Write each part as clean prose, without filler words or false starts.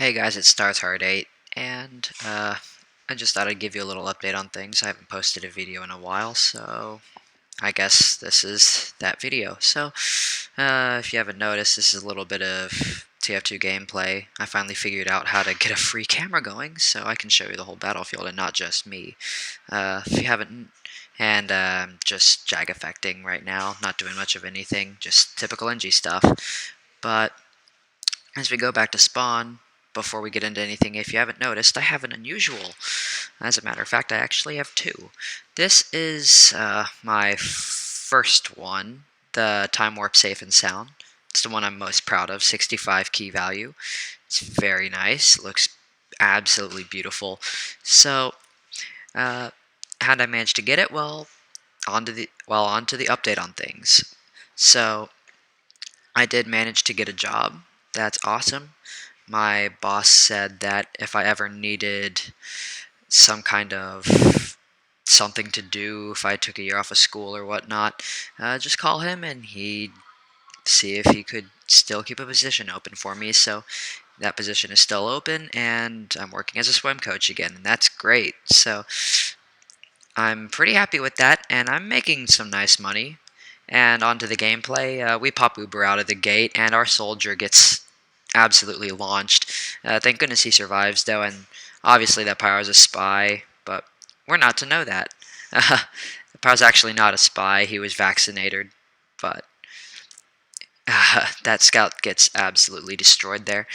Hey guys, it's StarTard 8, and I just thought I'd give you a little update on things. I haven't posted a video in a while, so I guess this is that video. So, if you haven't noticed, this is a little bit of TF2 gameplay. I finally figured out how to get a free camera going, so I can show you the whole battlefield and not just me. If you haven't, and just jag effecting right now, not doing much of anything, just typical NG stuff. But as we go back to spawn, before we get into anything, if you haven't noticed, I have an unusual. As a matter of fact, I actually have two. This is my first one, the Time Warp Safe and Sound. It's the one I'm most proud of, 65 key value. It's very nice, it looks absolutely beautiful. So, how did I manage to get it? Well, onto the update on things. So, I did manage to get a job. That's awesome. My boss said that if I ever needed some kind of something to do, if I took a year off of school or whatnot, just call him and he'd see if he could still keep a position open for me. So that position is still open, and I'm working as a swim coach again, and that's great. So I'm pretty happy with that, and I'm making some nice money. And onto the gameplay, we pop Uber out of the gate, and our soldier gets absolutely launched. Thank goodness he survives, though, and obviously that Pyro's a spy, but we're not to know that. Pyro's actually not a spy, he was vaccinated, but that scout gets absolutely destroyed there.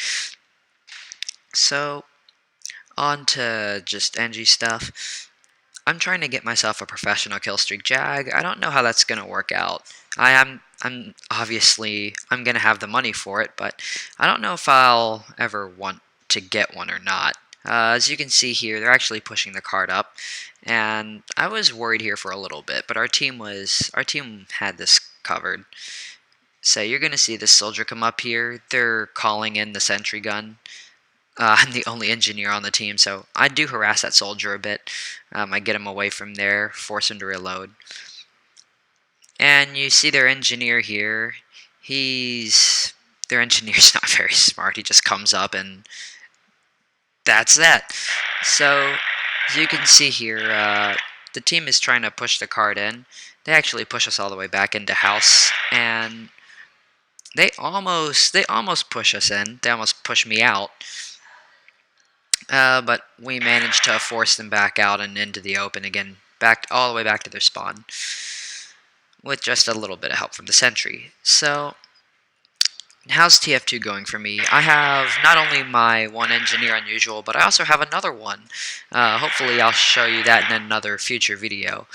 So, on to just NG stuff. I'm trying to get myself a professional killstreak jag. I don't know how that's going to work out. I'm obviously, I'm going to have the money for it, but I don't know if I'll ever want to get one or not. As you can see here, they're actually pushing the card up, and I was worried here for a little bit, but our team had this covered. So you're going to see this soldier come up here. They're calling in the sentry gun. I'm the only engineer on the team, so I do harass that soldier a bit. I get him away from there, force him to reload. And you see their engineer here. Their engineer's not very smart. He just comes up and that's that. So, as you can see here, the team is trying to push the card in. They actually push us all the way back into house, and they almost push us in. They almost push me out. But we managed to force them back out and into the open again, all the way back to their spawn, with just a little bit of help from the sentry. So, how's TF2 going for me? I have not only my one engineer unusual, but I also have another one. Hopefully I'll show you that in another future video.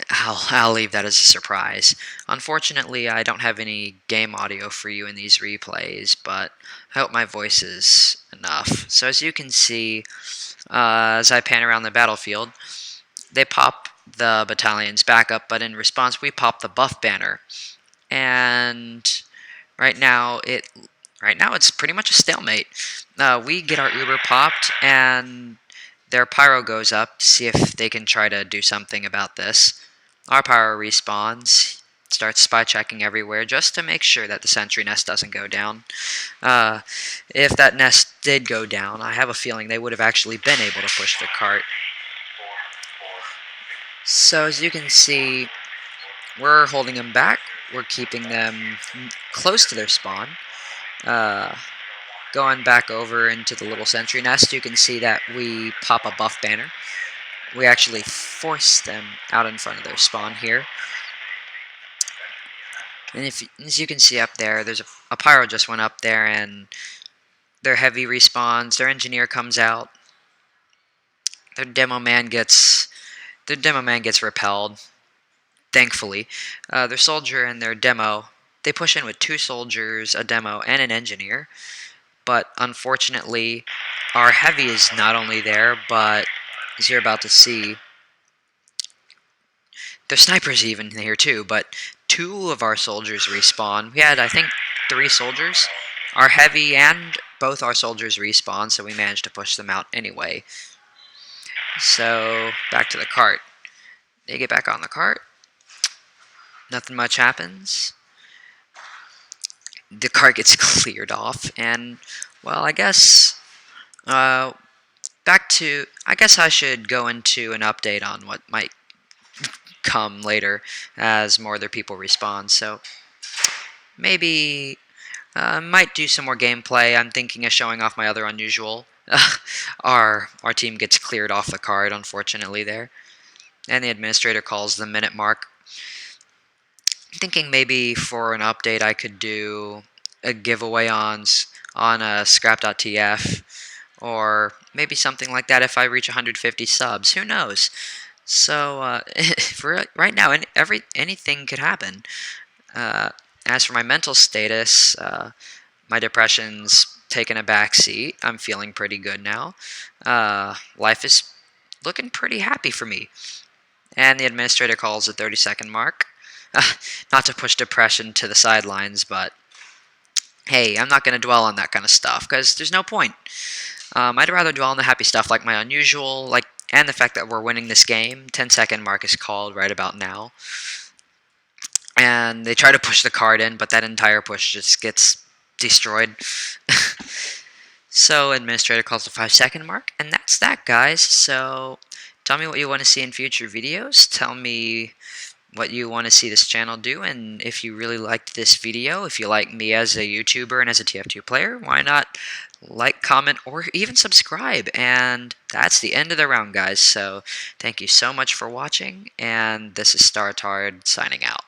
I'll leave that as a surprise. Unfortunately, I don't have any game audio for you in these replays, but I hope my voice is enough. So as you can see, as I pan around the battlefield, they pop the battalion's backup, but in response, we pop the buff banner. And right now it's pretty much a stalemate. We get our Uber popped, and their pyro goes up to see if they can try to do something about this. Our pyro respawns, starts spy checking everywhere just to make sure that the sentry nest doesn't go down. If that nest did go down, I have a feeling they would have actually been able to push the cart. So as you can see, we're holding them back. We're keeping them close to their spawn. Going back over into the little sentry nest, you can see that we pop a buff banner. We actually force them out in front of their spawn here. And as you can see up there, there's a pyro just went up there, and their heavy respawns. Their engineer comes out. Their demo man gets repelled. Thankfully, their soldier and their demo, they push in with two soldiers, a demo, and an engineer. But unfortunately, our heavy is not only there, but as you're about to see, their sniper's even here too, but two of our soldiers respawn. We had, I think, 3 soldiers. Our heavy and both our soldiers respawn, so we managed to push them out anyway. So, back to the cart. They get back on the cart. Nothing much happens. the card gets cleared off, and well, I guess back to I guess I should go into an update on what might come later as more other people respawn. So maybe might do some more gameplay. I'm thinking of showing off my other unusual. Our team gets cleared off the card, unfortunately, there. And the administrator calls the minute mark. I'm thinking maybe for an update I could do a giveaway on scrap.tf, or maybe something like that if I reach 150 subs. Who knows? So for right now, anything could happen. As for my mental status, my depression's taken a back seat. I'm feeling pretty good now. Life is looking pretty happy for me. And the administrator calls the 30-second mark. Not to push depression to the sidelines, but hey, I'm not going to dwell on that kind of stuff because there's no point. I'd rather dwell on the happy stuff like my unusual, and the fact that we're winning this game. 10-second mark is called right about now. And they try to push the card in, but that entire push just gets destroyed. So administrator calls the 5-second mark, and that's that, guys. So tell me what you want to see in future videos. Tell me what you want to see this channel do, and if you really liked this video, if you like me as a YouTuber and as a TF2 player, why not like, comment, or even subscribe? And that's the end of the round, guys. So thank you so much for watching, and this is StarTard signing out.